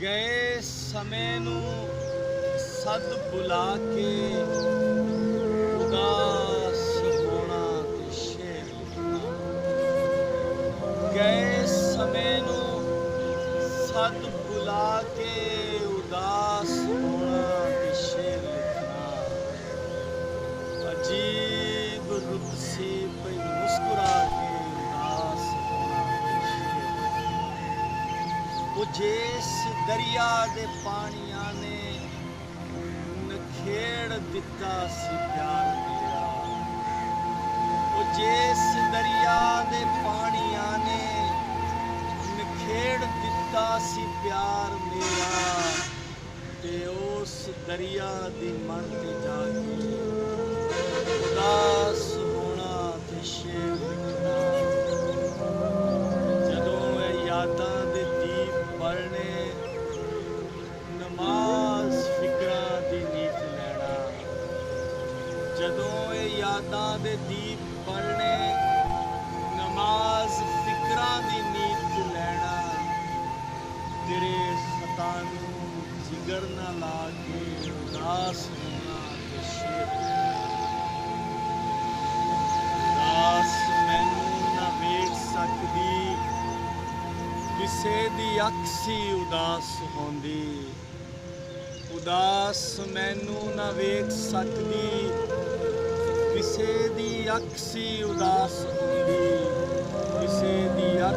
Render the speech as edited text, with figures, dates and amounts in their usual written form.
ਗਏ ਸਮੇਂ ਨੂੰ ਸੱਦ ਬੁਲਾ ਕੇ ਉਦਾਸ ਹੋਣਾ ਤੇ ਸ਼ੇਰ ਲਿਖਣਾ। ਗਏ ਸਮੇਂ ਨੂੰ ਸੱਦ ਬੁਲਾ ਕੇ ਉਦਾਸ ਹੋਣਾ ਤੇ ਸ਼ੇਰ ਲਿਖਣਾ। ਅਜੀਬ ਰੁੱਤ ਸੀ ਪਈ ਮੁਸਕਰਾ ਕੇ ਉਦਾਸ ਹੋਣਾ ਤੇ ਸ਼ੇਰ ਲਿਖਣਾ। ਉਹ ਜਿਸ ਦਰਿਆ ਦੇ ਪਾਣੀਆਂ ਨੇ ਨਖੇੜ ਦਿੱਤਾ ਸੀ ਪਿਆਰ ਮੇਰਾ। ਉਹ ਜਿਸ ਦਰਿਆ ਦੇ ਪਾਣੀਆਂ ਨੇ ਨਖੇੜ ਦਿੱਤਾ ਸੀ ਪਿਆਰ ਮੇਰਾ, ਤੇ ਉਸ ਦਰਿਆ ਦੀ ਮਨ ਤੇ ਜਾ ਕੇ ਉਦਾਸ ਹੋਣਾ ਤੇ ਸ਼ੇਰ ਲਿਖਣਾ। ਜਦੋਂ ਇਹ ਯਾਦਾਂ ਦੇ ਦੀਪ ਬਲਣੇ, ਨਮਾਜ਼ ਫਿਕਰਾਂ ਦੀ ਨੀਤ ਲੈਣਾ। ਜਦੋਂ ਇਹ ਯਾਦਾਂ ਦੇ ਦੀਪ ਬਲਣੇ, ਨਮਾਜ਼ ਫਿਕਰਾਂ ਦੀ ਨੀਤ ਲੈਣਾ। ਤੇਰੇ ਖਤਾਂ ਨੂੰ ਜਿਗਰ ਨਾ ਲਾ ਕੇ ਉਦਾਸ ਹੋਣਾ ਤੇ ਸ਼ੇਰ ਲਿਖਣਾ। ਉਦਾਸ ਮੈਨੂੰ ਨਾ ਵੇਖ ਸਕਦੀ, ਕਿਸੇ ਦੀ ਅੱਖ ਸੀ ਉਦਾਸ ਹੁੰਦੀ। ਉਦਾਸ ਮੈਨੂੰ ਨਾ ਵੇਖ ਸਕਦੀ, ਕਿਸੇ ਦੀ ਅੱਖ ਸੀ ਉਦਾਸ ਹੁੰਦੀ। ਕਿਸੇ ਦੀ ਅੱਖ